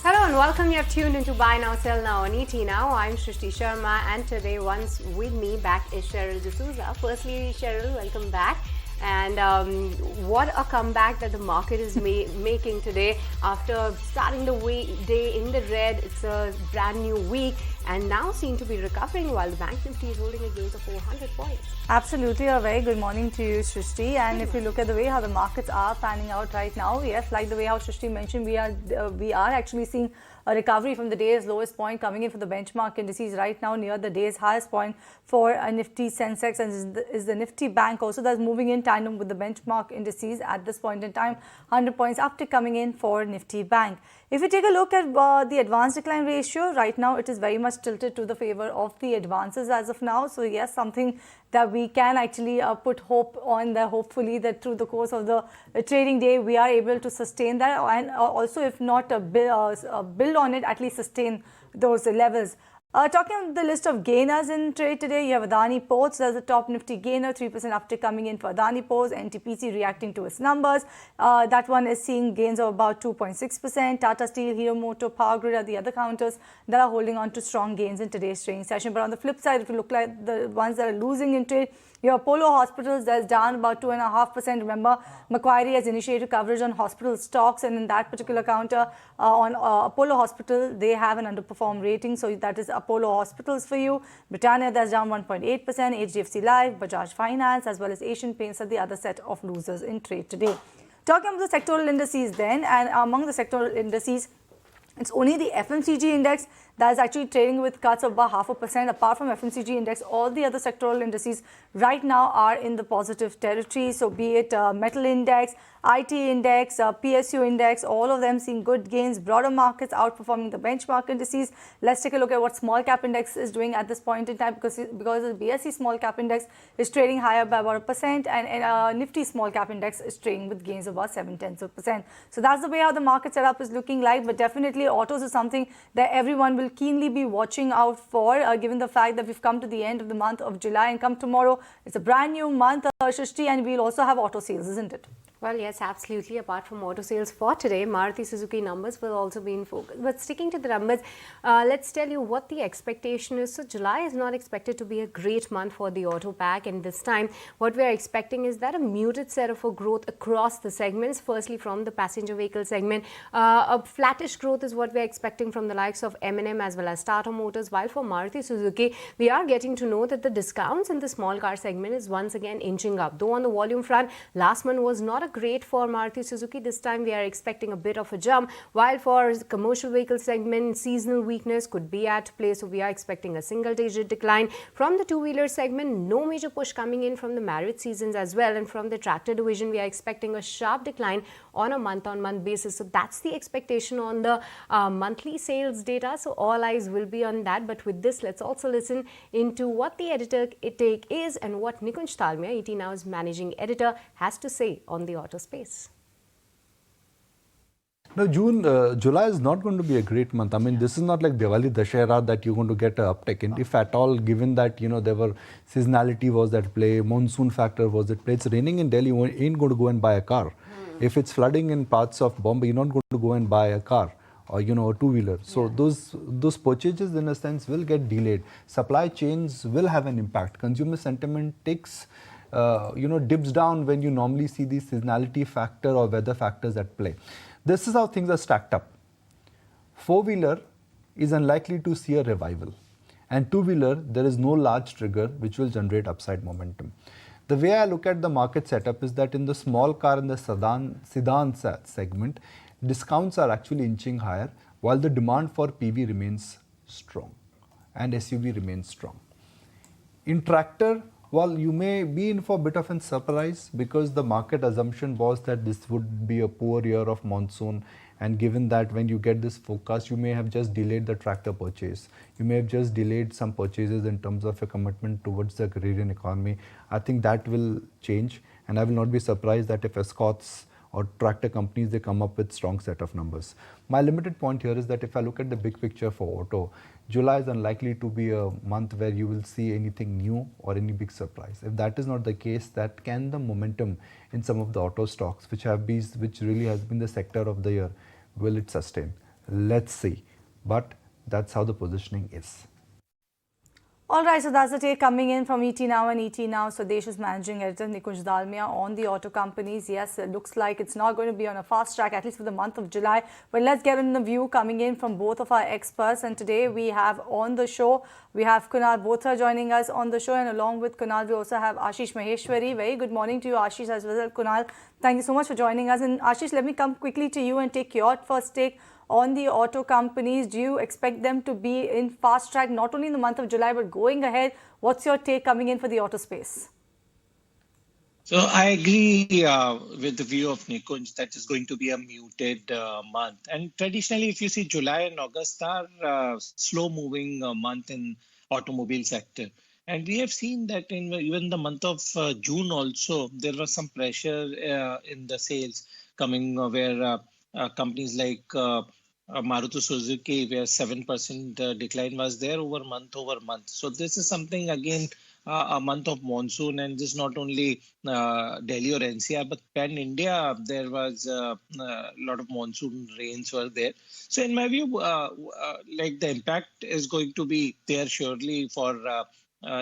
Hello and welcome. You have tuned into Buy Now, Sell Now on ET Now. I'm Shrishti Sharma and today once with me back is Cheryl D'Souza. Firstly, Cheryl, welcome back. And what a comeback that the market is making today after starting the day in the red. It's a brand new week and now seem to be recovering while the Bank Nifty is holding a gains of 400 points. Absolutely. A very good morning to you, Shrishti. And if you look at the way how the markets are panning out right now, yes, like the way how Shrishti mentioned, we are actually seeing a recovery from the day's lowest point coming in for the benchmark indices right now near the day's highest point for a Nifty Sensex, and is the Nifty Bank also that's moving in tandem with the benchmark indices at this point in time. 100 points uptick coming in for Nifty Bank. If you take a look at the advance decline ratio, right now it is very much tilted to the favor of the advances as of now. So yes, something that we can actually put hope on, that hopefully that through the course of the trading day we are able to sustain that, and also if not build on it, at least sustain those levels. Talking on the list of gainers in trade today, you have Adani Ports as the top Nifty gainer, 3% uptick coming in for Adani Ports. NTPC reacting to its numbers. That one is seeing gains of about 2.6%. Tata Steel, Hero Motor, Power Grid are the other counters that are holding on to strong gains in today's trading session. But on the flip side, if you look like the ones that are losing in trade, your Apollo Hospitals, that's down about 2.5%. Remember, Macquarie has initiated coverage on hospital stocks, and in that particular counter on Apollo Hospital, they have an underperform rating. So that is Apollo Hospitals for you. Britannia, that's down 1.8%. HDFC Life, Bajaj Finance, as well as Asian Paints are the other set of losers in trade today. Talking about the sectoral indices then, and among the sectoral indices, it's only the FMCG index that is actually trading with cuts of about 0.5%. Apart from FMCG index, all the other sectoral indices right now are in the positive territory. So be it metal index, IT index, PSU index, all of them seeing good gains. Broader markets outperforming the benchmark indices. Let's take a look at what small cap index is doing at this point in time, because the BSE small cap index is trading higher by about 1%, and Nifty small cap index is trading with gains of about 0.7%. So that's the way how the market setup is looking like. But definitely autos is something that everyone will keenly be watching out for, given the fact that we've come to the end of the month of July, and come tomorrow, it's a brand new month, Shrishti, and we'll also have auto sales, isn't it? Well, yes, absolutely. Apart from auto sales for today, Maruti Suzuki numbers will also be in focus. But sticking to the numbers, let's tell you what the expectation is. So July is not expected to be a great month for the auto pack, and this time what we are expecting is that a muted setup for growth across the segments. Firstly, from the passenger vehicle segment, a flattish growth is what we are expecting from the likes of M&M as well as Tata Motors, while for Maruti Suzuki, we are getting to know that the discounts in the small car segment is once again inching up. Though on the volume front, last month was not a great for Maruti Suzuki. This time we are expecting a bit of a jump, while for commercial vehicle segment, seasonal weakness could be at play. So we are expecting a single-digit decline. From the two-wheeler segment, no major push coming in from the marriage seasons as well. And from the tractor division, we are expecting a sharp decline on a month-on-month basis. So that's the expectation on the monthly sales data. So all eyes will be on that. But with this, let's also listen into what the editor take is and what Nikunj Talmia, ET Now's managing editor, has to say on the auto space. No, July is not going to be a great month. I mean, this is not like Diwali Dashera that you're going to get an uptick in. If at all, given that, there were seasonality was at play, monsoon factor was at play. It's raining in Delhi, you ain't going to go and buy a car. If it's flooding in parts of Bombay, you're not going to go and buy a car or, a two-wheeler. So those purchases, in a sense, will get delayed. Supply chains will have an impact. Consumer sentiment takes dips down when you normally see the seasonality factor or weather factors at play. This is how things are stacked up. Four-wheeler is unlikely to see a revival. And two-wheeler, there is no large trigger which will generate upside momentum. The way I look at the market setup is that in the small car and the sedan segment, discounts are actually inching higher, while the demand for PV remains strong and SUV remains strong. In tractor, well, you may be in for a bit of a surprise because the market assumption was that this would be a poor year of monsoon, and given that when you get this forecast, you may have just delayed the tractor purchase. You may have just delayed some purchases in terms of a commitment towards the agrarian economy. I think that will change, and I will not be surprised that if Escorts or tractor companies, they come up with strong set of numbers. My limited point here is that if I look at the big picture for auto, July is unlikely to be a month where you will see anything new or any big surprise. If that is not the case, that can the momentum in some of the auto stocks, which really has been the sector of the year, will it sustain? Let's see. But that's how the positioning is. All right, so that's the take coming in from ET Now and ET Now. Swadesh's managing editor Nikunj Dalmia on the auto companies. Yes, it looks like it's not going to be on a fast track, at least for the month of July. But let's get in the view coming in from both of our experts. And today we have on the show, we have Kunal Bothra joining us on the show. And along with Kunal, we also have Ashish Maheshwari. Very good morning to you, Ashish, as well as Kunal. Thank you so much for joining us. And Ashish, let me come quickly to you and take your first take on the auto companies. Do you expect them to be in fast track not only in the month of July but going ahead? What's your take coming in for the auto space? So I agree with the view of Nikunj that is going to be a muted month. And traditionally, if you see July and August are slow-moving month in automobile sector. And we have seen that in even the month of June also, there was some pressure in the sales coming where companies like Maruti Suzuki, where 7% decline was there over month. So this is something again a month of monsoon, and this not only Delhi or NCR but pan India. There was a lot of monsoon rains were there. So in my view, like the impact is going to be there surely for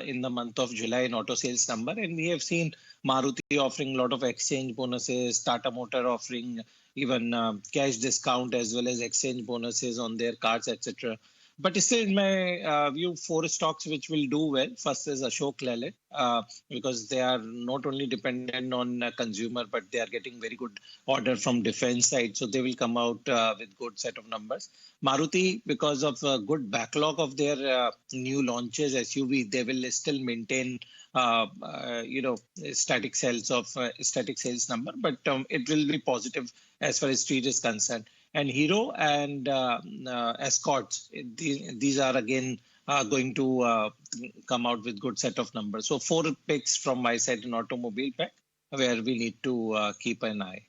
in the month of July in auto sales number, and we have seen Maruti offering a lot of exchange bonuses, Tata Motor offering even cash discount as well as exchange bonuses on their cars, etc. But still, in my view, four stocks which will do well. First is Ashok Leyland, because they are not only dependent on consumer, but they are getting very good order from defense side. So they will come out with good set of numbers. Maruti, because of a good backlog of their new launches SUV, they will still maintain static sales number, but it will be positive as far as street is concerned. And Hero and Escorts, these are again going to come out with good set of numbers. So four picks from my side in automobile pack where we need to keep an eye.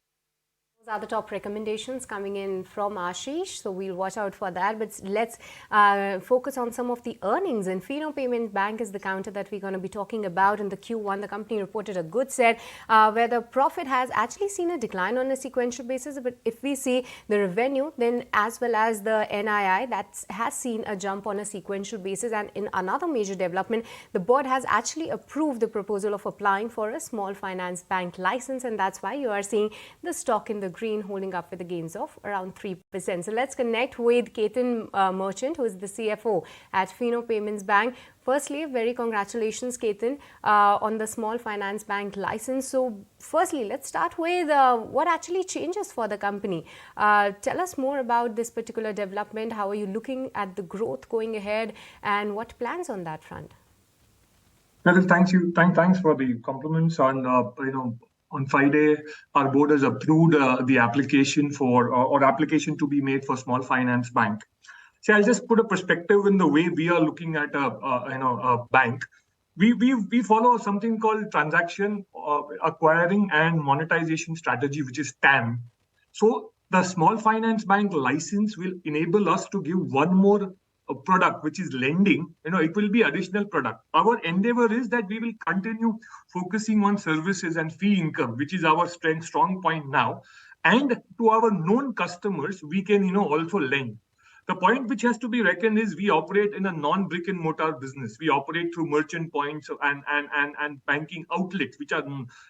Those are the top recommendations coming in from Ashish, so we'll watch out for that. But let's focus on some of the earnings. And Fino Payment Bank is the counter that we're going to be talking about. In the Q1, the company reported a good set where the profit has actually seen a decline on a sequential basis. But if we see the revenue, then as well as the NII, that has seen a jump on a sequential basis. And in another major development, the board has actually approved the proposal of applying for a small finance bank license, and that's why you are seeing the stock in the green holding up with the gains of around 3%. So let's connect with Ketan Merchant, who is the CFO at Fino Payments Bank. Firstly, very congratulations, Ketan, on the small finance bank license. So firstly, let's start with what actually changes for the company. Tell us more about this particular development. How are you looking at the growth going ahead, and what plans on that front? Well, thanks for the compliments on on Friday, our board has approved the application for application to be made for small finance bank. So I'll just put a perspective in the way we are looking at a bank. We follow something called transaction acquiring and monetization strategy, which is TAM. So the small finance bank license will enable us to give one more product, which is lending. It will be additional product. Our endeavor is that we will continue focusing on services and fee income, which is our strong point now. And to our known customers, we can also lend. The point which has to be reckoned is we operate in a non-brick and mortar business. We operate through merchant points and banking outlets, which are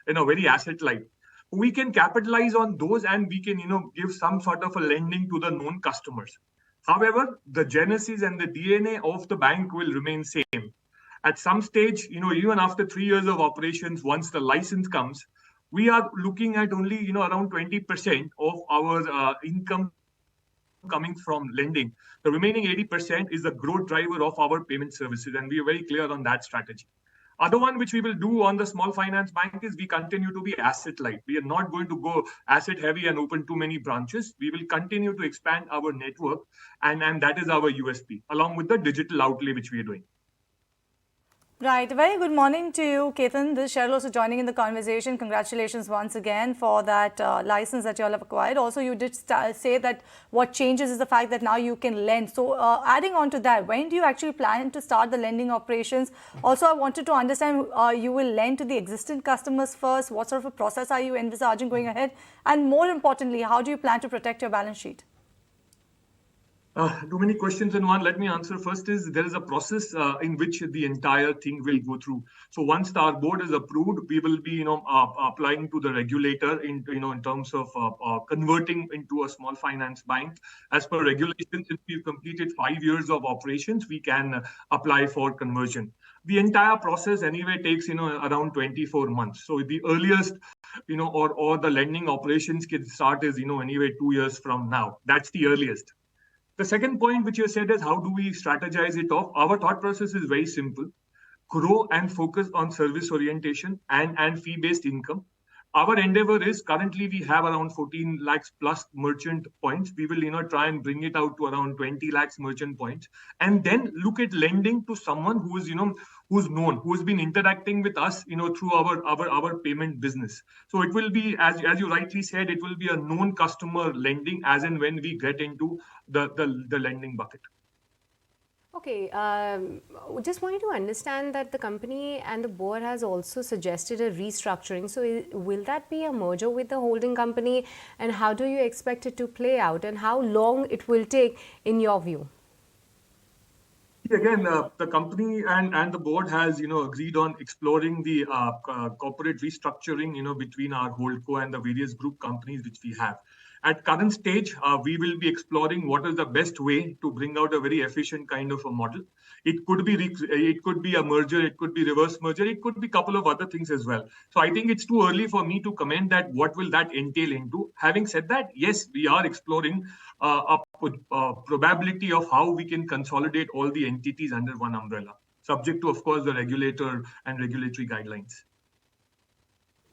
very asset light. We can capitalize on those, and we can give some sort of a lending to the known customers. However, the genesis and the DNA of the bank will remain same. At some stage, even after 3 years of operations, once the license comes, we are looking at only around 20% of our income coming from lending. The remaining 80% is the growth driver of our payment services, and we are very clear on that strategy. Other one which we will do on the small finance bank is we continue to be asset light. We are not going to go asset heavy and open too many branches. We will continue to expand our network, and that is our USP, along with the digital outlay which we are doing. Right. Very good morning to you, Ketan. This is Cheryl also joining in the conversation. Congratulations once again for that license that you all have acquired. Also, you did say that what changes is the fact that now you can lend. So adding on to that, when do you actually plan to start the lending operations? Also, I wanted to understand, you will lend to the existing customers first. What sort of a process are you envisaging going ahead? And more importantly, how do you plan to protect your balance sheet? Too many questions in one. Let me answer. First is there is a process in which the entire thing will go through. So once our board is approved, we will be, applying to the regulator in terms of converting into a small finance bank. As per regulations, if we've completed 5 years of operations, we can apply for conversion. The entire process anyway takes, around 24 months. So the earliest, or the lending operations can start is, anyway 2 years from now. That's the earliest. The second point which you said is how do we strategize it off? Our thought process is very simple. Grow and focus on service orientation and fee-based income. Our endeavor is currently we have around 14 lakhs plus merchant points. We will try and bring it out to around 20 lakhs merchant points, and then look at lending to someone who is who's known, who's been interacting with us through our payment business. So it will be, as you rightly said, it will be a known customer lending as and when we get into the lending bucket. Okay, just wanted to understand that the company and the board has also suggested a restructuring. So will that be a merger with the holding company, and how do you expect it to play out, and how long it will take in your view? Again, the company and the board has agreed on exploring the corporate restructuring between our holdco and the various group companies which we have. At current stage, we will be exploring what is the best way to bring out a very efficient kind of a model. It could be a merger, it could be reverse merger, it could be a couple of other things as well. So I think it's too early for me to comment that what will that entail into. Having said that, yes, we are exploring a probability of how we can consolidate all the entities under one umbrella, subject to, of course, the regulator and regulatory guidelines.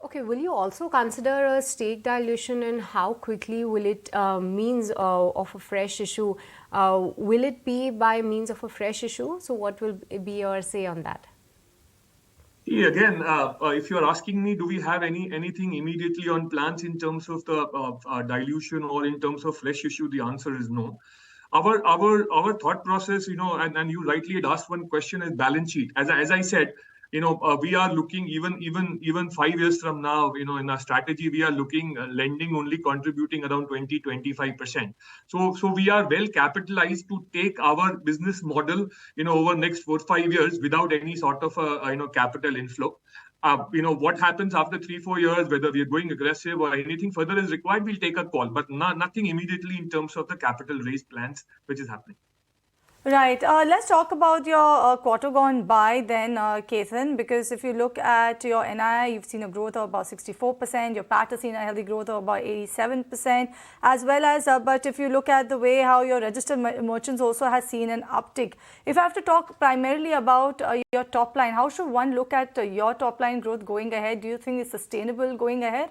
Okay, will you also consider a stake dilution, and how quickly will it means of a fresh issue? Will it be by means of a fresh issue? So what will be your say on that? Again, if you're asking me, do we have anything immediately on plans in terms of the dilution or in terms of fresh issue? The answer is no. Our thought process, and you rightly had asked one question, is balance sheet. As I said, we are looking even 5 years from now, in our strategy, we are looking lending only contributing around 20-25%. So we are well capitalized to take our business model, over next 4-5 years without any sort of capital inflow. What happens after 3-4 years, whether we are going aggressive or anything further is required, we'll take a call, but nothing immediately in terms of the capital raise plans, which is happening. Right. Let's talk about your quarter gone by then, Ketan, because if you look at your NII, you've seen a growth of about 64%. Your PAT has seen a healthy growth of about 87%, as well as, but if you look at the way how your registered merchants also has seen an uptick. If I have to talk primarily about your top line, how should one look at your top line growth going ahead? Do you think it's sustainable going ahead?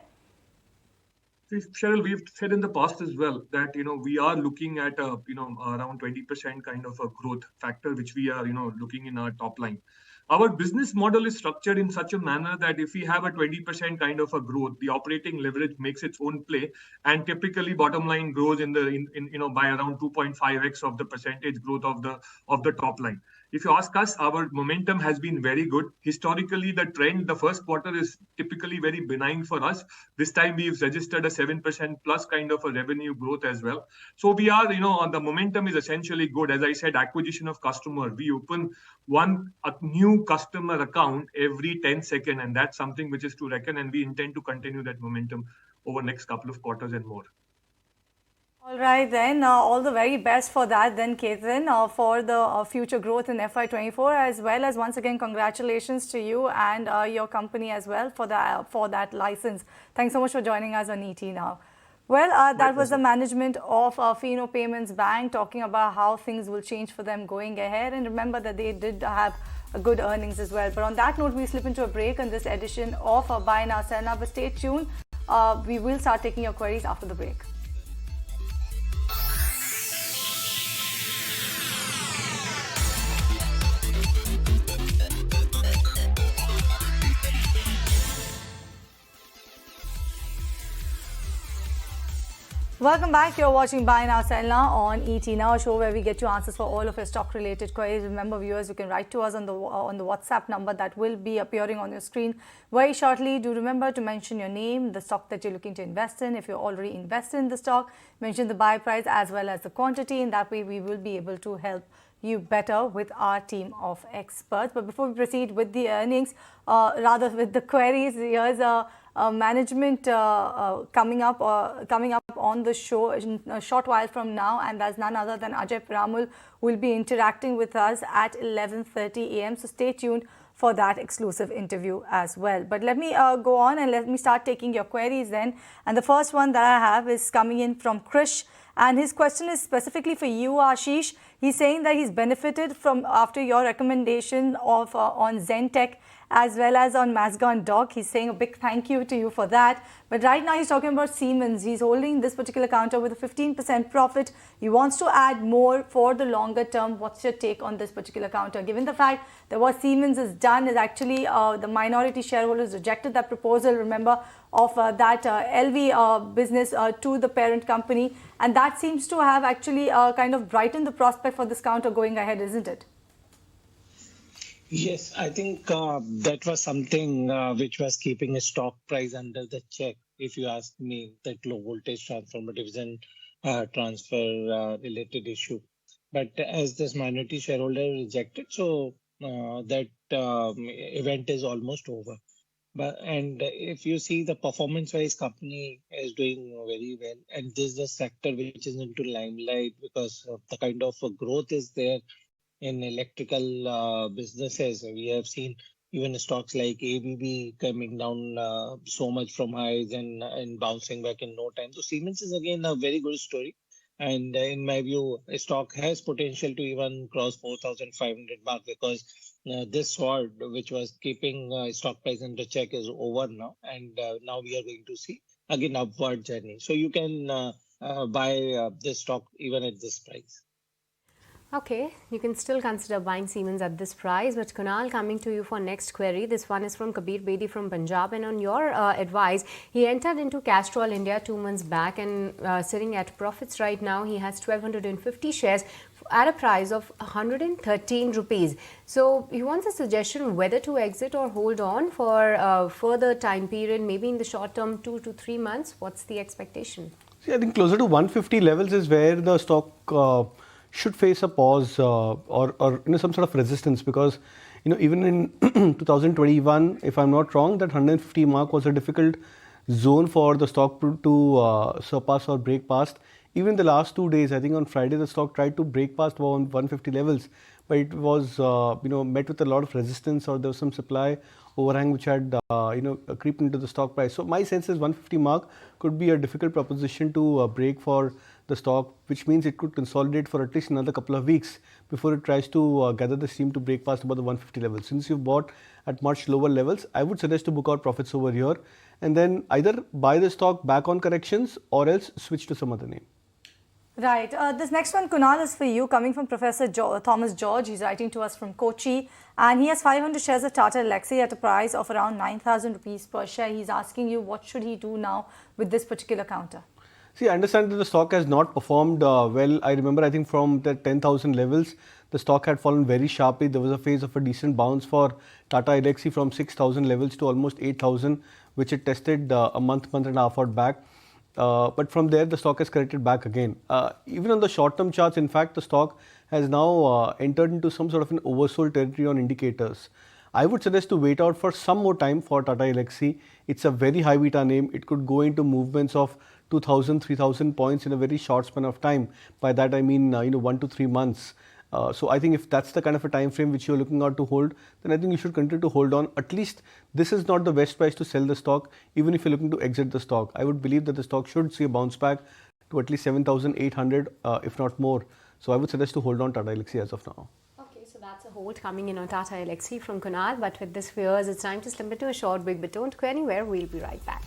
Cheryl, we've said in the past as well that we are looking at around 20% kind of a growth factor, which we are looking in our top line. Our business model is structured in such a manner that if we have a 20% kind of a growth, the operating leverage makes its own play, and typically bottom line grows by around 2.5x of the percentage growth of the top line. If you ask us, our momentum has been very good. Historically, the trend, the first quarter is typically very benign for us. This time we've registered a 7% plus kind of a revenue growth as well. So we are, the momentum is essentially good. As I said, acquisition of customer. We open a new customer account every 10 seconds, and that's something which is to reckon, and we intend to continue that momentum over next couple of quarters and more. All right, then all the very best for that then, Ketan, for the future growth in FY24, as well as once again congratulations to you and your company as well for that license. Thanks so much for joining us on ET Now. Well, that was the management of Fino Payments Bank talking about how things will change for them going ahead, and remember that they did have good earnings as well. But on that note, we slip into a break on this edition of Buy Now Sell Now, but stay tuned. We will start taking your queries after the break. Welcome back. You're watching Buy Now Sell Now on ET Now, a show where we get you answers for all of your stock-related queries. Remember, viewers, you can write to us on the WhatsApp number that will be appearing on your screen very shortly. Do remember to mention your name, the stock that you're looking to invest in. If you're already invested in the stock, mention the buy price as well as the quantity. In that way, we will be able to help you better with our team of experts. But before we proceed with the earnings, rather with the queries, here's management coming up on the show in a short while from now, and there's none other than Ajay Piramal who will be interacting with us at 11:30 a.m. So stay tuned for that exclusive interview as well. But let me go on and let me start taking your queries then. And the first one that I have is coming in from Krish, and his question is specifically for you, Ashish. He's saying that he's benefited from after your recommendation of on Zentech as well as on Mazgon Doc. He's saying a big thank you to you for that. But right now he's talking about Siemens. He's holding this particular counter with a 15% profit. He wants to add more for the longer term. What's your take on this particular counter? Given the fact that what Siemens has done is actually the minority shareholders rejected that proposal, remember, of that LV business to the parent company. And that seems to have actually kind of brightened the prospect for this counter going ahead, isn't it? Yes, I think that was something which was keeping a stock price under the check, if you ask me, that low voltage transformer division transfer related issue. But as this minority shareholder rejected, so that event is almost over. And if you see the performance-wise, company is doing very well, and this is the sector which is into limelight because of the kind of growth is there in electrical businesses. We have seen even stocks like ABB coming down so much from highs and bouncing back in no time. So Siemens is again a very good story. And in my view, a stock has potential to even cross 4,500 mark because this sword, which was keeping stock price under check, is over now. And now we are going to see again upward journey. So you can buy this stock even at this price. Okay, you can still consider buying Siemens at this price. But Kunal, coming to you for next query. This one is from Kabir Bedi from Punjab, and on your advice, he entered into Castrol India 2 months back and sitting at profits right now. He has 1,250 shares at a price of 113 rupees. So he wants a suggestion whether to exit or hold on for further time period, maybe in the short term, 2 to 3 months. What's the expectation? See, I think closer to 150 levels is where the stock should face a pause or some sort of resistance, because even in 2021, if I'm not wrong, that 150 mark was a difficult zone for the stock to surpass or break past. Even the last 2 days, I think on Friday the stock tried to break past 150 levels, but it was met with a lot of resistance, or there was some supply overhang which had creeped into the stock price. So my sense is 150 mark could be a difficult proposition to break for the stock, which means it could consolidate for at least another couple of weeks before it tries to gather the steam to break past about the 150 levels. Since you've bought at much lower levels, I would suggest to book out profits over here and then either buy the stock back on corrections or else switch to some other name. Right. This next one, Kunal, is for you, coming from Professor Thomas George. He's writing to us from Kochi, and he has 500 shares of Tata Elxsi at a price of around 9,000 rupees per share. He's asking you, what should he do now with this particular counter? See, I understand that the stock has not performed well. I remember, I think from the 10,000 levels, the stock had fallen very sharply. There was a phase of a decent bounce for Tata Elxsi from 6,000 levels to almost 8,000, which it tested a month and a half out back. But from there, the stock has corrected back again. Even on the short-term charts, in fact, the stock has now entered into some sort of an oversold territory on indicators. I would suggest to wait out for some more time for Tata Elxsi. It's a very high beta name. It could go into movements of 2,000, 3,000 points in a very short span of time. By that I mean 1 to 3 months. So I think if that's the kind of a time frame which you're looking out to hold, then I think you should continue to hold on. At least this is not the best price to sell the stock, even if you're looking to exit the stock. I would believe that the stock should see a bounce back to at least 7,800, if not more. So I would suggest to hold on Tata Elxsi as of now. Okay, so that's a hold coming in on Tata Elxsi from Kunal. But with this, viewers, it's time to slip into a short break, but don't go anywhere. We'll be right back.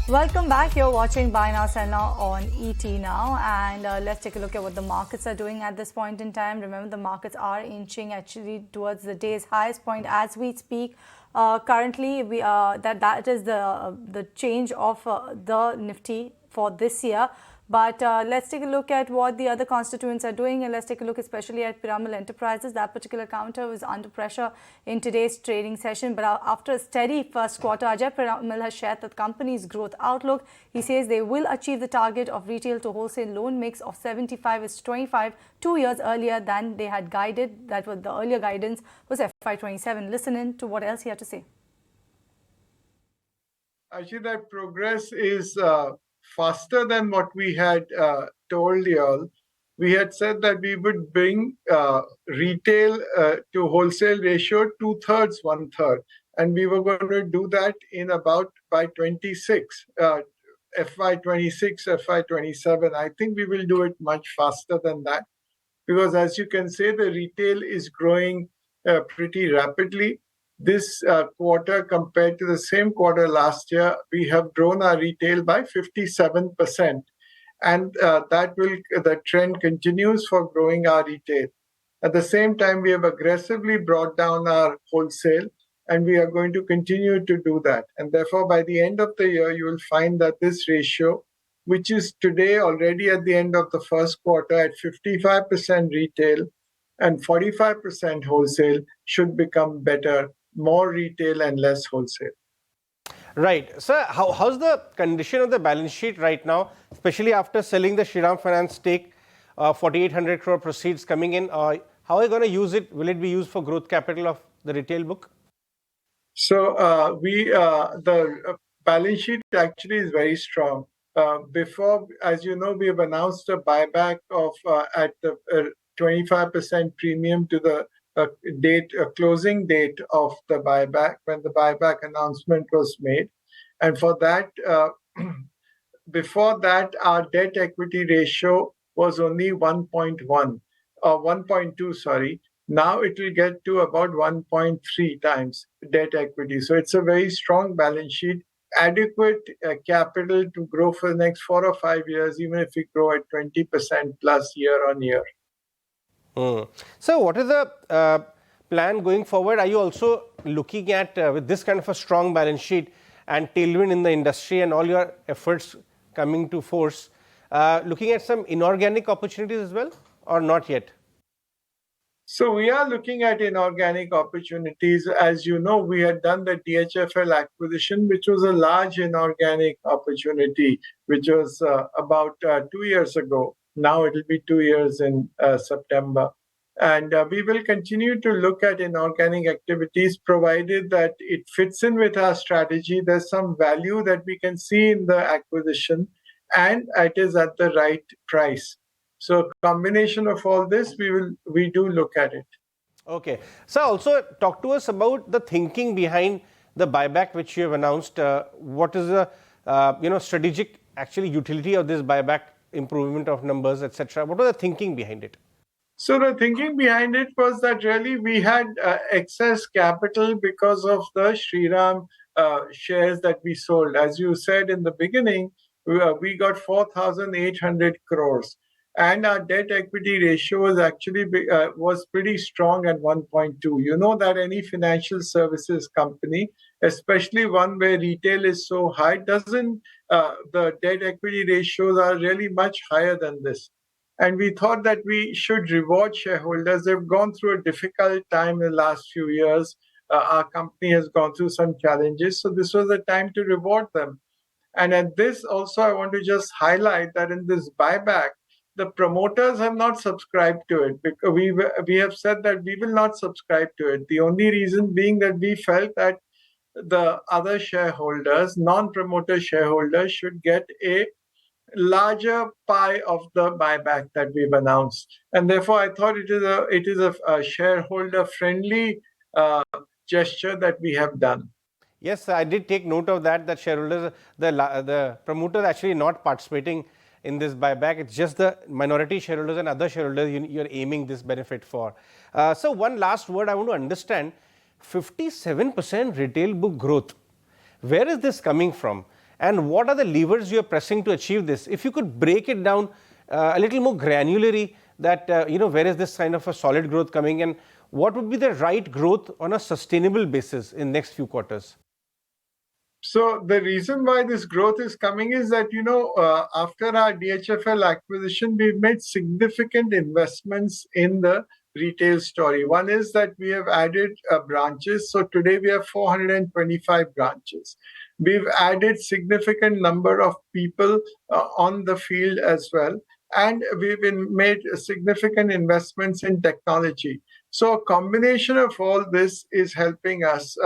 Welcome back. You're watching Buy Now, Sell Now on ET Now, and let's take a look at what the markets are doing at this point in time. Remember, the markets are inching actually towards the day's highest point as we speak. Currently, that is the change of the Nifty for this year. But let's take a look at what the other constituents are doing, and let's take a look especially at Pyramidal Enterprises. That particular counter was under pressure in today's trading session. But after a steady first quarter, Ajay Pyramidal has shared the company's growth outlook. He says they will achieve the target of retail to wholesale loan mix of 75:25 2 years earlier than they had guided. That was the earlier guidance was FY27. Listen in to what else he had to say. Actually, that progress is faster than what we had told you all. We had said that we would bring retail to wholesale ratio 2/3, 1/3. And we were going to do that in about by 26, FY26, FY27. I think we will do it much faster than that. Because as you can say, the retail is growing pretty rapidly. This quarter compared to the same quarter last year, we have grown our retail by 57%. And the trend continues for growing our retail. At the same time, we have aggressively brought down our wholesale, and we are going to continue to do that. And therefore, by the end of the year, you will find that this ratio, which is today already at the end of the first quarter at 55% retail and 45% wholesale, should become better. More retail and less wholesale. Right. Sir, how's the condition of the balance sheet right now, especially after selling the Shriram Finance stake, 4,800 crore proceeds coming in? How are you going to use it? Will it be used for growth capital of the retail book? So the balance sheet actually is very strong. Before, as you know, we have announced a buyback of at the 25% premium to the closing date of the buyback, when the buyback announcement was made. And for that, before that, our debt equity ratio was only 1.1 or 1.2, sorry. Now it will get to about 1.3 times debt equity. So it's a very strong balance sheet, adequate capital to grow for the next 4 or 5 years, even if we grow at 20% plus year on year. So what is the plan going forward? Are you also looking at, with this kind of a strong balance sheet and tailwind in the industry and all your efforts coming to force, looking at some inorganic opportunities as well, or not yet? So we are looking at inorganic opportunities. As you know, we had done the DHFL acquisition, which was a large inorganic opportunity, which was about 2 years ago. Now it will be 2 years in September. And we will continue to look at inorganic activities, provided that it fits in with our strategy. There's some value that we can see in the acquisition, and it is at the right price. So combination of all this, we do look at it. Okay. So also talk to us about the thinking behind the buyback which you have announced. What is the strategic actually utility of this buyback, improvement of numbers, etc.? What was the thinking behind it? So the thinking behind it was that really we had excess capital because of the Shriram shares that we sold. As you said in the beginning, we got 4,800 crores. And our debt equity ratio was actually was pretty strong at 1.2. You know that any financial services company, especially one where retail is so high, the debt equity ratios are really much higher than this. And we thought that we should reward shareholders. They've gone through a difficult time in the last few years. Our company has gone through some challenges. So this was the time to reward them. And at this also, I want to just highlight that in this buyback, the promoters have not subscribed to it, because we have said that we will not subscribe to it. The only reason being that we felt that the other shareholders, non-promoter shareholders, should get a larger pie of the buyback that we've announced. And therefore, I thought it is a shareholder-friendly gesture that we have done. Yes, I did take note of that, that shareholders, the promoters actually not participating in this buyback. It's just the minority shareholders and other shareholders you're aiming this benefit for. So one last word I want to understand, 57% retail book growth. Where is this coming from? and what are the levers you are pressing to achieve this? If you could break it down a little more granularly, that where is this kind of a solid growth coming, and what would be the right growth on a sustainable basis in next few quarters? So the reason why this growth is coming is that, after our DHFL acquisition, we've made significant investments in the retail story. One is that we have added branches. So today we have 425 branches. We've added significant number of people on the field as well. And we've made significant investments in technology. So a combination of all this is helping us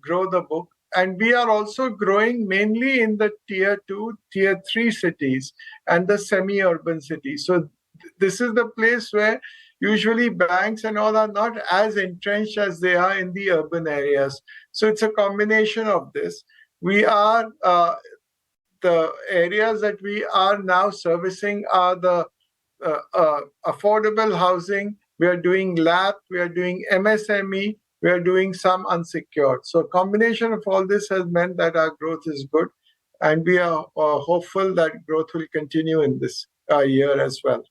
grow the book. And we are also growing mainly in the tier 2, tier 3 cities and the semi-urban cities. So this is the place where usually banks and all are not as entrenched as they are in the urban areas. So it's a combination of this. We are, the areas that we are now servicing are the affordable housing. We are doing LAP, we are doing MSME, we are doing some unsecured. So a combination of all this has meant that our growth is good, and we are hopeful that growth will continue in this year as well.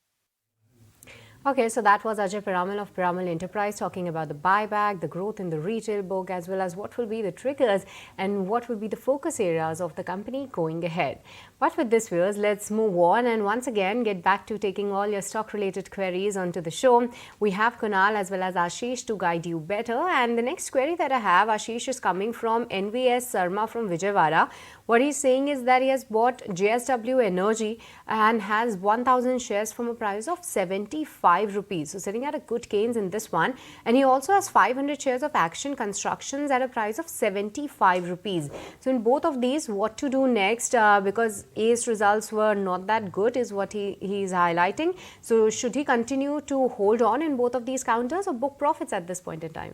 Okay, so that was Ajay Piramal of Pyramidal Enterprises talking about the buyback, the growth in the retail book, as well as what will be the triggers and what will be the focus areas of the company going ahead. But with this, viewers, let's move on and once again get back to taking all your stock-related queries onto the show. We have Kunal as well as Ashish to guide you better. And the next query that I have, Ashish, is coming from NVS Sarma from Vijayawada. What he's saying is that he has bought JSW Energy and has 1,000 shares from a price of 75 rupees. So sitting at a good gains in this one. And he also has 500 shares of Action Constructions at a price of 75 rupees. So in both of these, what to do next? Because A's results were not that good is what he is highlighting. So should he continue to hold on in both of these counters or book profits at this point in time?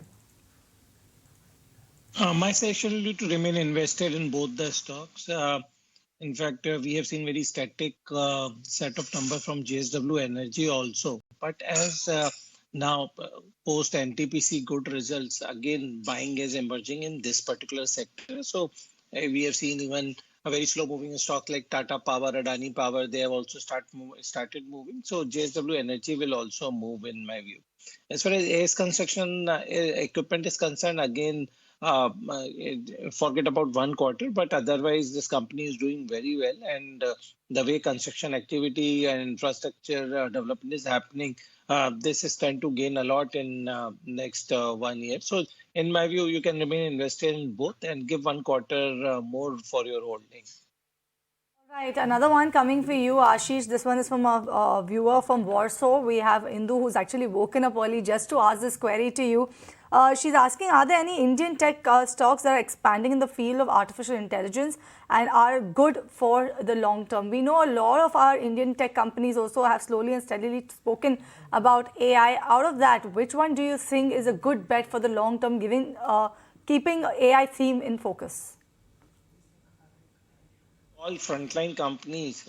My suggestion will be to remain invested in both the stocks. In fact, we have seen very static set of numbers from JSW Energy also. But as now post NTPC good results, again buying is emerging in this particular sector. So we have seen even a very slow moving stock like Tata Power, Adani Power, they have also started moving. So JSW Energy will also move in my view. As far as AS construction equipment is concerned, again, forget about one quarter, but otherwise this company is doing very well, and the way construction activity and infrastructure development is happening, this is tend to gain a lot in next 1 year. So in my view, you can remain invested in both and give one quarter more for your holding. Right, another one coming for you, Ashish. This one is from a viewer from Warsaw. We have Indu, who's actually woken up early just to ask this query to you. She's asking, are there any Indian tech stocks that are expanding in the field of artificial intelligence and are good for the long term? We know a lot of our Indian tech companies also have slowly and steadily spoken about AI. Out of that, which one do you think is a good bet for the long term, keeping AI theme in focus? All frontline companies,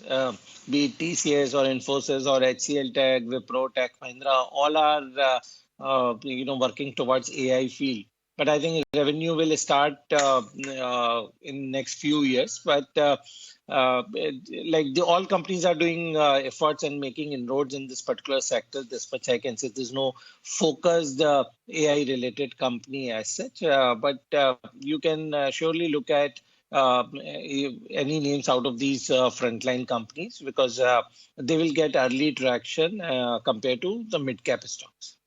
be it TCS or Infosys or HCL Tech, Wipro, Tech Mahindra, all are working towards AI field. But I think revenue will start in next few years. But all companies are doing efforts and making inroads in this particular sector. This much I can say. There's no focused AI related company as such. But you can surely look at any names out of these frontline companies, because they will get early traction compared to the mid-cap stocks.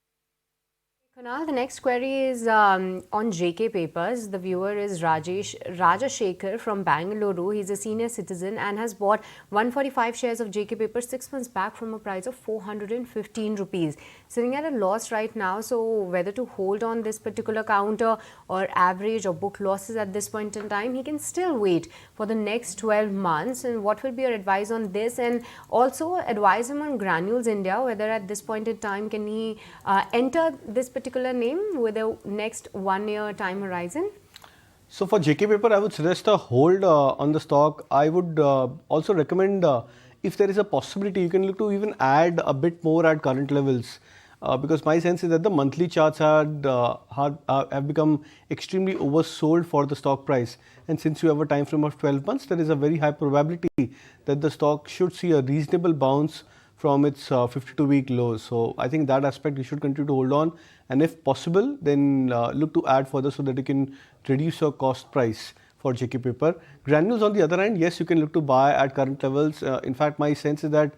Kunal, the next query is on JK Papers. The viewer is Rajashekhar from Bangalore. He's a senior citizen and has bought 145 shares of JK Papers 6 months back from a price of 415 rupees. Sitting at a loss right now, so whether to hold on this particular counter or average or book losses at this point in time, he can still wait for the next 12 months. And what will be your advice on this? And also advise him on Granules India, whether at this point in time can he enter this particular name with a next 1 year time horizon? So for JK Paper, I would suggest a hold on the stock. I would also recommend if there is a possibility, you can look to even add a bit more at current levels. because my sense is that the monthly charts have become extremely oversold for the stock price. And since you have a time frame of 12 months, there is a very high probability that the stock should see a reasonable bounce from its 52-week lows. So I think that aspect you should continue to hold on, and if possible, then look to add further so that you can reduce your cost price for JK paper. Granules on the other hand, yes, you can look to buy at current levels. In fact, my sense is that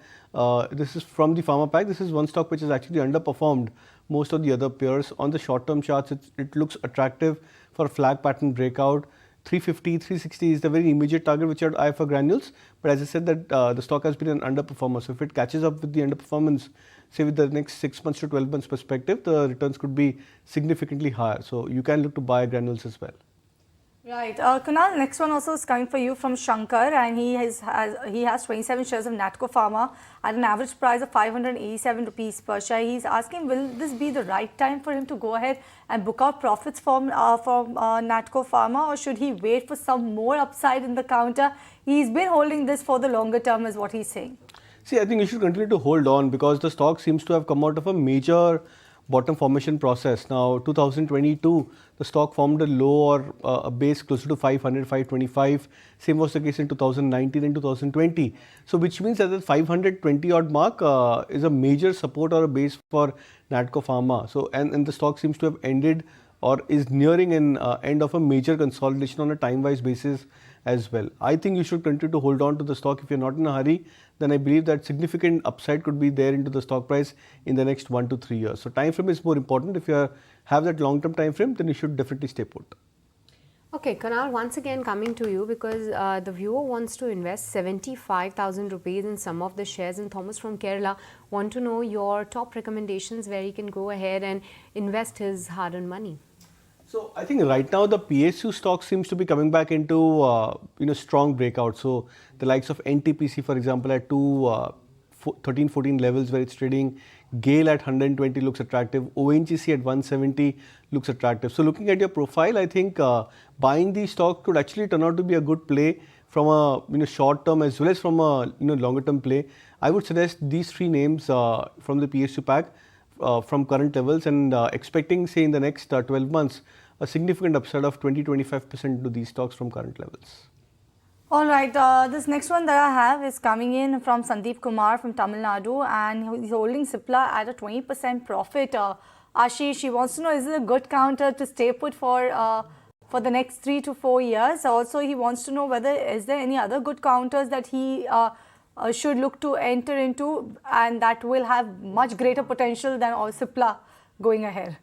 this is from the pharma pack. This is one stock which has actually underperformed most of the other peers. On the short-term charts, it looks attractive for a flag pattern breakout. 350, 360 is the very immediate target which I'd eye for granules. But as I said, that the stock has been an underperformer. So if it catches up with the underperformance, say with the next 6 months to 12 months perspective, the returns could be significantly higher. So you can look to buy granules as well. Right. Kunal, next one also is coming for you from Shankar, and he has 27 shares of Natco Pharma at an average price of 587 rupees per share. He's asking, will this be the right time for him to go ahead and book out profits from Natco Pharma, or should he wait for some more upside in the counter? He's been holding this for the longer term is what he's saying. See, I think you should continue to hold on because the stock seems to have come out of a major bottom formation process. Now, 2022, the stock formed a low or a base closer to 500, 525. Same was the case in 2019 and 2020. So, which means that the 520 odd mark is a major support or a base for Natco Pharma. So, and the stock seems to have ended or is nearing an end of a major consolidation on a time-wise basis as well. I think you should continue to hold on to the stock. If you're not in a hurry, then I believe that significant upside could be there into the stock price in the next 1 to 3 years. So time frame is more important. If you have that long-term time frame, then you should definitely stay put. Okay, Kunal, once again coming to you because the viewer wants to invest 75,000 rupees in some of the shares, and Thomas from Kerala want to know your top recommendations where he can go ahead and invest his hard-earned money. So I think right now the PSU stock seems to be coming back into strong breakout. So the likes of NTPC, for example, at 13-14 levels where it's trading. GAIL at 120 looks attractive. ONGC at 170 looks attractive. So looking at your profile, I think buying these stocks could actually turn out to be a good play from a short term as well as from a longer term play. I would suggest these three names from the PSU pack from current levels, and expecting, say, in the next 12 months, a significant upside of 20-25% to these stocks from current levels. All right, this next one that I have is coming in from Sandeep Kumar from Tamil Nadu, and he's holding Cipla at a 20% profit. Ashish, he wants to know, is it a good counter to stay put for the next 3 to 4 years? Also, he wants to know whether is there any other good counters that he should look to enter into and that will have much greater potential than all Cipla going ahead.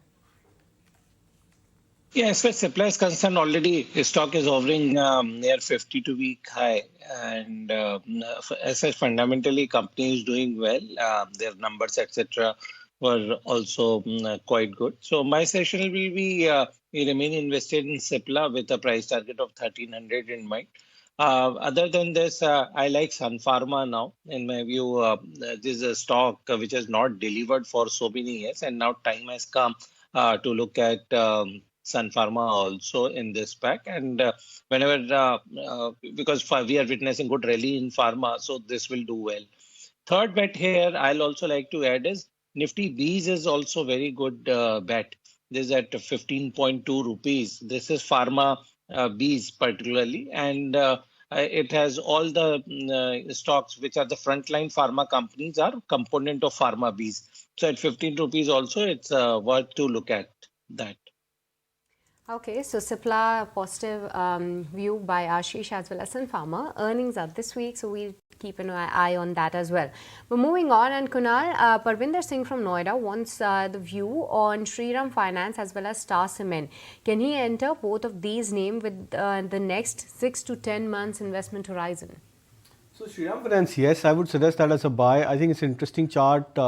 Yeah, as far as Cipla is concerned, already his stock is hovering near 52-week high, and as such, fundamentally, company is doing well. Their numbers, etc., were also quite good. So my session will be we remain invested in Cipla with a price target of 1300 in mind. Other than this, I like Sun Pharma now. In my view, this is a stock which has not delivered for so many years, and now time has come to look at Sun Pharma also in this pack. And whenever, because we are witnessing good rally in pharma, so this will do well. Third bet here, I'll also like to add is Nifty Bees is also very good bet. This is at 15.2 rupees. This is pharma Bees particularly, and it has all the stocks which are the frontline pharma companies are component of pharma Bees. So at 15 rupees also, it's worth to look at that. Okay, so Cipla, positive view by Ashish as well as Sun Pharma. Earnings are this week, so we'll keep an eye on that as well. But moving on, and Kunal, Parvinder Singh from Noida wants the view on Shriram Finance as well as Star Cement. Can he enter both of these names with the next 6 to 10 months investment horizon? So Shriram Finance, yes, I would suggest that as a buy. I think it's an interesting chart.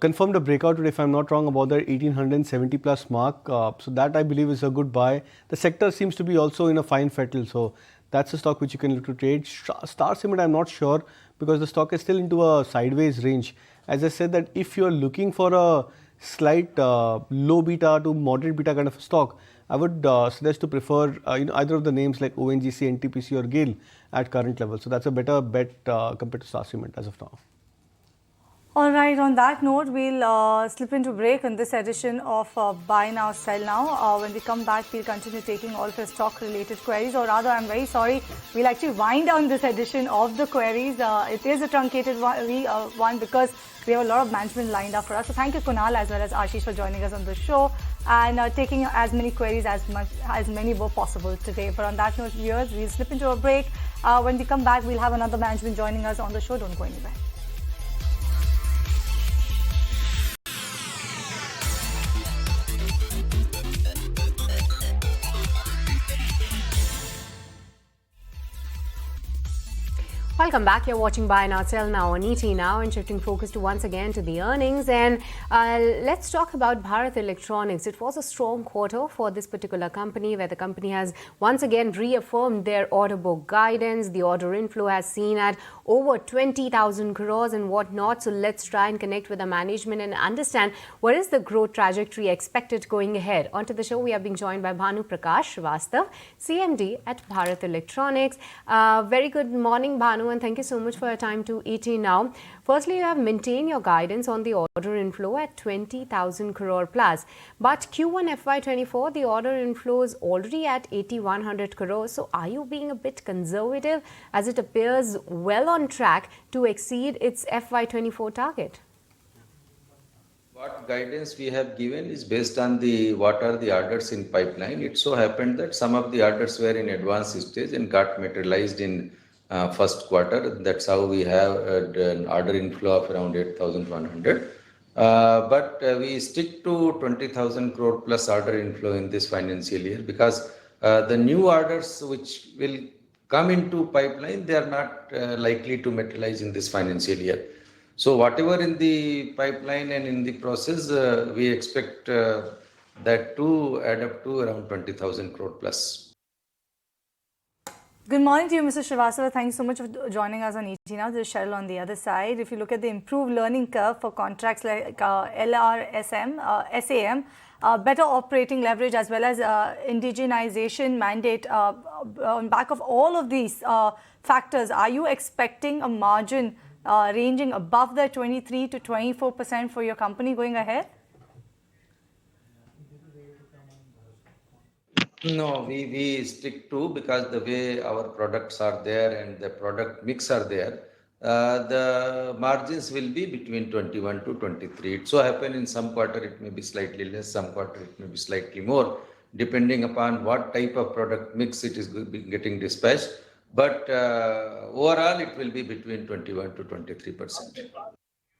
Confirmed a breakout today, if I'm not wrong, about the 1870 plus mark. So that I believe is a good buy. The sector seems to be also in a fine fettle. So that's a stock which you can look to trade. Star Cement, I'm not sure because the stock is still into a sideways range. As I said, that if you're looking for a slight low beta to moderate beta kind of a stock, I would suggest to prefer either of the names like ONGC, NTPC or GAIL at current level. So that's a better bet compared to Star Cement as of now. All right, on that note, we'll slip into break on this edition of Buy Now, Sell Now. When we come back, we'll continue taking all of the stock-related queries, or rather, I'm very sorry, we'll actually wind down this edition of the queries. It is a truncated one because we have a lot of management lined up for us. So thank you, Kunal, as well as Ashish, for joining us on the show and taking as many queries as many were possible today. But on that note, viewers, we'll slip into a break. When we come back, we'll have another management joining us on the show. Don't go anywhere. Welcome back. You're watching Buy Now, Sell Now on ET Now, and shifting focus to once again to the earnings. And let's talk about Bharat Electronics. It was a strong quarter for this particular company, where the company has once again reaffirmed their order book guidance. The order inflow has seen at over 20,000 crores and whatnot. So let's try and connect with the management and understand what is the growth trajectory expected going ahead. Onto the show, we are being joined by Bhanu Prakash Srivastav, CMD at Bharat Electronics. Very good morning, Bhanu, and thank you so much for your time to ET Now. Firstly, you have maintained your guidance on the order inflow at 20,000 crore plus. But Q1 FY24, the order inflow is already at 8,100 crores. So are you being a bit conservative, as it appears well on track to exceed its FY24 target? What guidance we have given is based on what are the orders in pipeline. It so happened that some of the orders were in advanced stage and got materialized in first quarter. That's how we have an order inflow of around 8,100. But we stick to 20,000 crore plus order inflow in this financial year, because the new orders which will come into pipeline, they are not likely to materialize in this financial year. So whatever in the pipeline and in the process, we expect that to add up to around 20,000 crore plus. Good morning to you, Mr. Srivastava. Thanks so much for joining us on ET Now. This is Cheryl on the other side. If you look at the improved learning curve for contracts like LRSM, SAM, better operating leverage as well as indigenization mandate, on back of all of these factors, are you expecting a margin ranging above the 23 to 24% for your company going ahead? No, we stick to, because the way our products are there and the product mix are there, the margins will be between 21 to 23. It so happen in some quarter it may be slightly less, some quarter it may be slightly more, depending upon what type of product mix it is getting dispatched. But overall it will be between 21 to 23%.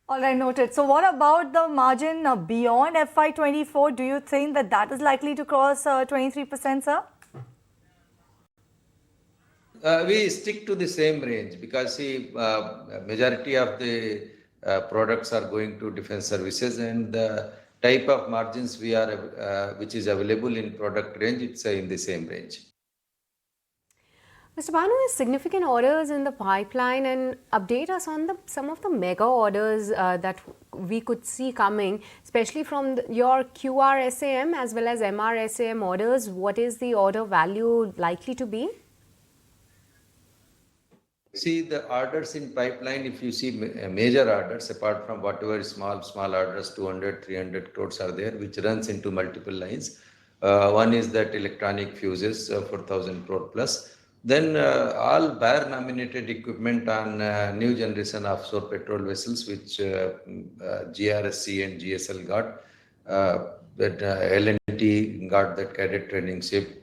All right, noted. So what about the margin beyond FY24? Do you think that is likely to cross 23%, sir? We stick to the same range, because see, majority of the products are going to defense services, and the type of margins we are which is available in product range, it's in the same range. Mr. Bhanu, has significant orders in the pipeline, and update us on some of the mega orders that we could see coming, especially from your QRSAM as well as MRSAM orders. What is the order value likely to be? See, the orders in pipeline, if you see major orders, apart from whatever small orders, 200, 300 crores are there, which runs into multiple lines. One is that electronic fuses, 4,000 crore plus. Then all Bayer nominated equipment on new generation offshore petrol vessels, which GRSC and GSL got, that L&T got that cadet training ship.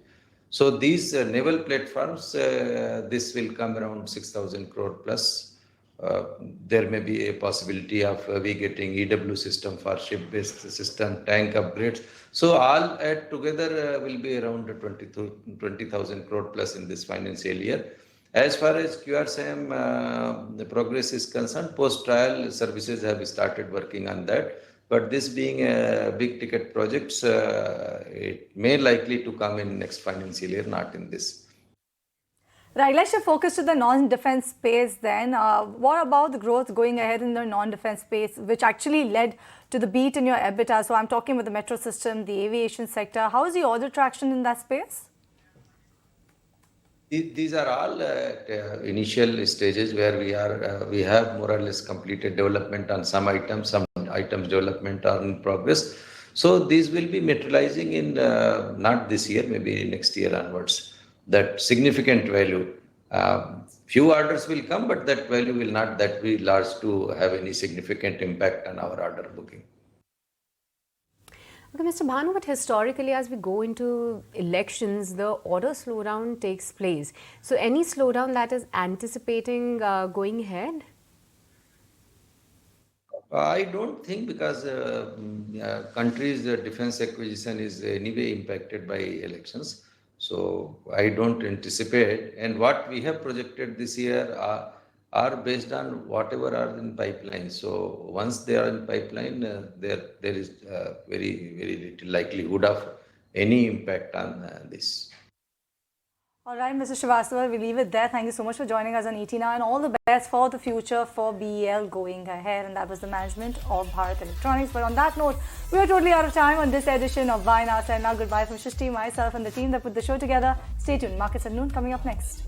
So these naval platforms, this will come around 6,000 crore plus. There may be a possibility of we getting EW system for ship-based system, tank upgrades. So all add together will be around 20,000 crore plus in this financial year. As far as QRSAM, the progress is concerned, post-trial services have started working on that. But this being a big ticket projects, it may likely to come in next financial year, not in this. Right, let's shift focus to the non-defense space then. What about the growth going ahead in the non-defense space, which actually led to the beat in your EBITDA? So I'm talking about the metro system, the aviation sector. How is the order traction in that space? These are all initial stages where we have more or less completed development on some items development are in progress. So these will be materializing in not this year, maybe next year onwards. That significant value. Few orders will come, but that value will not that be large to have any significant impact on our order booking. Okay, Mr. Bhanu, but historically, as we go into elections, the order slowdown takes place. So, any slowdown that is anticipating going ahead? I don't think, because country's defense acquisition is anyway impacted by elections. So I don't anticipate. And what we have projected this year are based on whatever are in pipeline. So once they are in pipeline, there is very, very little likelihood of any impact on this. All right, Mr. Srivastava, we leave it there. Thank you so much for joining us on ET Now, and all the best for the future for BEL going ahead. And that was the management of Bharat Electronics. But on that note, we are totally out of time on this edition of Why Now. Now goodbye from Shristi, myself, and the team that put the show together. Stay tuned. Markets at noon coming up next.